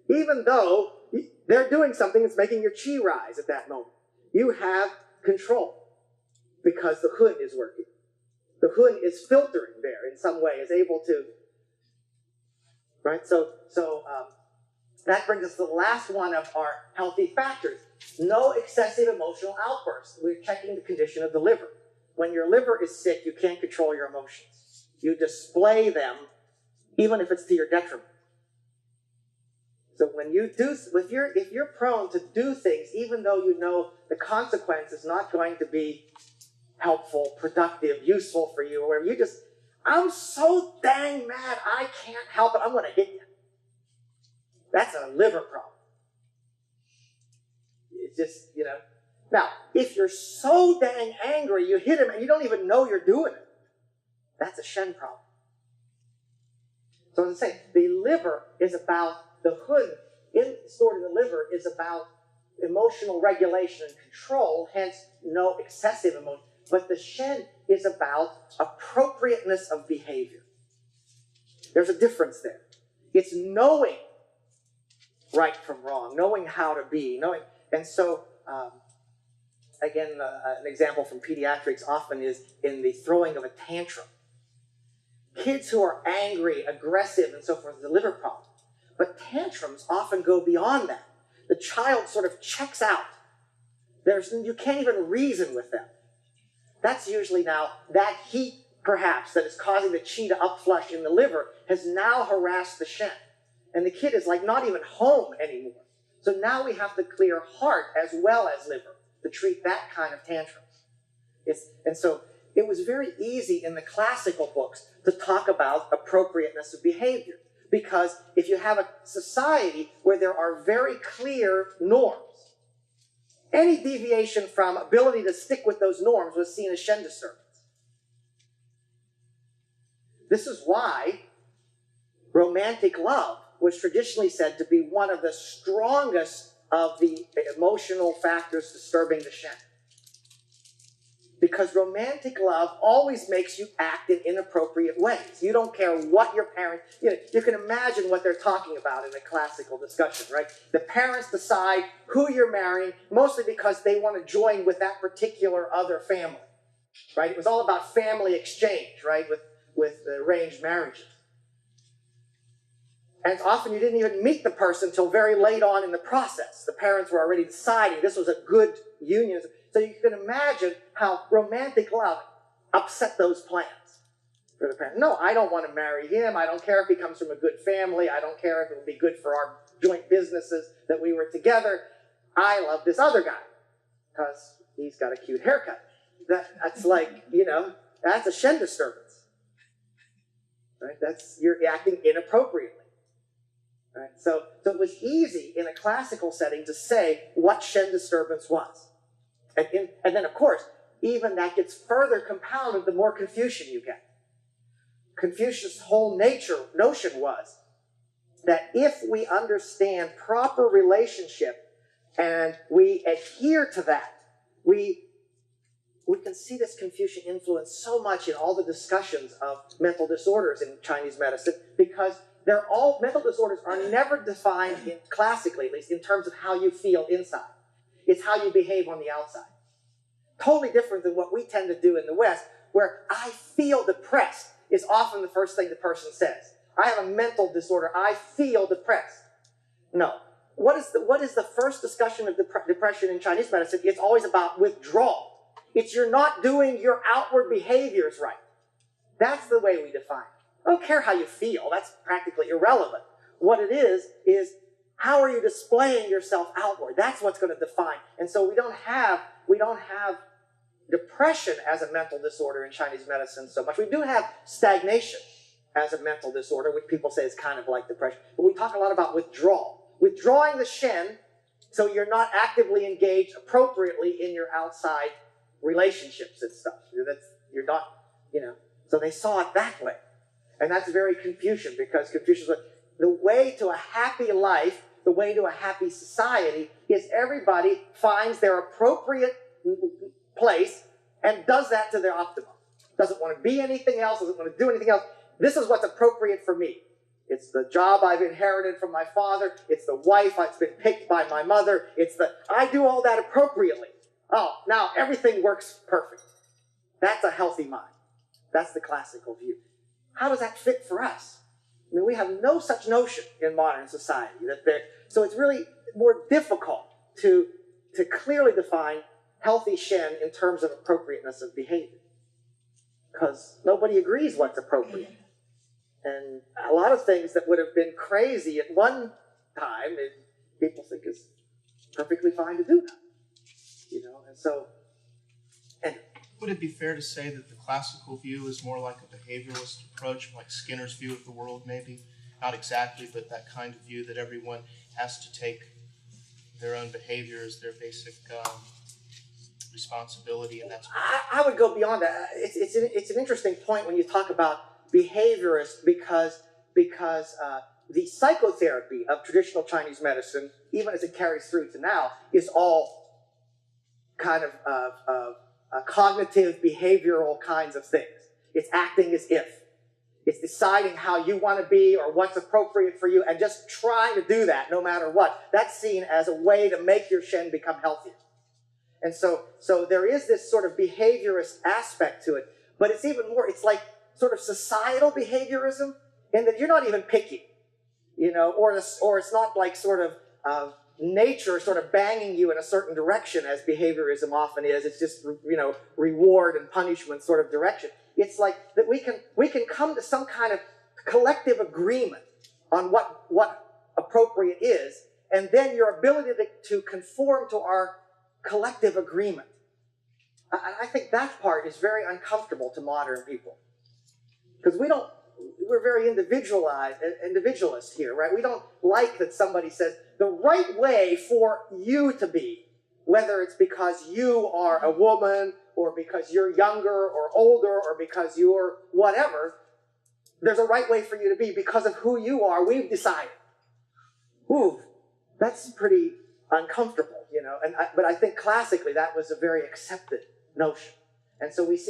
Even though they're doing something that's making your chi rise at that moment. You have control because the hun is working. The hun is filtering there in some way, is able to, right? So that brings us to the last one of our healthy factors. No excessive emotional outbursts. We're checking the condition of the liver. When your liver is sick, you can't control your emotions. You display them, even if it's to your detriment. So when you do, if you're prone to do things, even though you know the consequence is not going to be helpful, productive, useful for you, or whatever, you just, I'm so dang mad, I can't help it, I'm going to hit you. That's a liver problem. It's just, you know. Now, if you're so dang angry, you hit him and you don't even know you're doing it, that's a Shen problem. So as I say, the liver is about, the hun stored in the liver is about emotional regulation and control, hence no excessive emotion. But the Shen is about appropriateness of behavior. There's a difference there. It's knowing right from wrong, knowing how to be, knowing. And so, again, an example from pediatrics often is in the throwing of a tantrum. Kids who are angry, aggressive, and so forth is a liver problem. But tantrums often go beyond that. The child sort of checks out. You can't even reason with them. That's usually now, that heat, perhaps, that is causing the chi to upflush in the liver has now harassed the Shen. And the kid is like not even home anymore. So now we have to clear heart as well as liver to treat that kind of tantrum. And so it was very easy in the classical books to talk about appropriateness of behavior. Because if you have a society where there are very clear norms, any deviation from ability to stick with those norms was seen as Shen disturbance. This is why romantic love was traditionally said to be one of the strongest of the emotional factors disturbing the Shen. Because romantic love always makes you act in inappropriate ways. You don't care what your parents, you can imagine what they're talking about in a classical discussion, right? The parents decide who you're marrying, mostly because they want to join with that particular other family, right? It was all about family exchange, right, with arranged marriages. And often you didn't even meet the person until very late on in the process. The parents were already deciding this was a good union. So you can imagine how romantic love upset those plans for the parents. No, I don't want to marry him. I don't care if he comes from a good family. I don't care if it would be good for our joint businesses that we were together. I love this other guy because he's got a cute haircut. That's like, that's a Shen disturbance. Right? You're acting inappropriately. Right? So it was easy in a classical setting to say what Shen disturbance was. And then, of course, even that gets further compounded the more Confucian you get. Confucius' whole notion was that if we understand proper relationship and we adhere to that, we can see this Confucian influence so much in all the discussions of mental disorders in Chinese medicine, because mental disorders are never defined, classically at least, in terms of how you feel inside. It's how you behave on the outside. Totally different than what we tend to do in the West, where I feel depressed is often the first thing the person says. I have a mental disorder. I feel depressed. No. What is the first discussion of depression in Chinese medicine? It's always about withdrawal. It's you're not doing your outward behaviors right. That's the way we define it. I don't care how you feel. That's practically irrelevant. What it is how are you displaying yourself outward? That's what's going to define. And so we don't have depression as a mental disorder in Chinese medicine so much. We do have stagnation as a mental disorder, which people say is kind of like depression. But we talk a lot about withdrawal. Withdrawing the Shen so you're not actively engaged appropriately in your outside relationships and stuff. You're not, So they saw it that way. And that's very Confucian, because Confucius was, the way to a happy life, the way to a happy society is everybody finds their appropriate place and does that to their optimum. Doesn't want to be anything else, doesn't want to do anything else. This is what's appropriate for me. It's the job I've inherited from my father. It's the wife that's been picked by my mother. I do all that appropriately. Oh, now everything works perfect. That's a healthy mind. That's the classical view. How does that fit for us? I mean, we have no such notion in modern society. So it's really more difficult to clearly define healthy Shen in terms of appropriateness of behavior. Because nobody agrees what's appropriate. And a lot of things that would have been crazy at one time, people think is perfectly fine to do now. You know, and so... Would it be fair to say that the classical view is more like a behavioralist approach, like Skinner's view of the world, maybe? Not exactly, but that kind of view that everyone has to take their own behavior as their basic responsibility, and that's... I would go beyond that. It's an interesting point when you talk about behaviorists because the psychotherapy of traditional Chinese medicine, even as it carries through to now, is all kind of cognitive, behavioral kinds of things. It's acting as if. It's deciding how you want to be or what's appropriate for you and just trying to do that no matter what. That's seen as a way to make your Shen become healthier. And so there is this sort of behaviorist aspect to it, but it's even more, it's like sort of societal behaviorism in that you're not even picky, you know, or it's not like sort of nature sort of banging you in a certain direction as behaviorism often is. It's just, you know, reward and punishment sort of direction. It's like that we can come to some kind of collective agreement on what appropriate is, and then your ability to conform to our collective agreement. I think that part is very uncomfortable to modern people. Because we're very individualist here, right? We don't like that somebody says the right way for you to be, whether it's because you are a woman or because you're younger or older or because you're whatever, there's a right way for you to be because of who you are. We've decided. Ooh, that's pretty uncomfortable, you know. But I think classically that was a very accepted notion. And so we see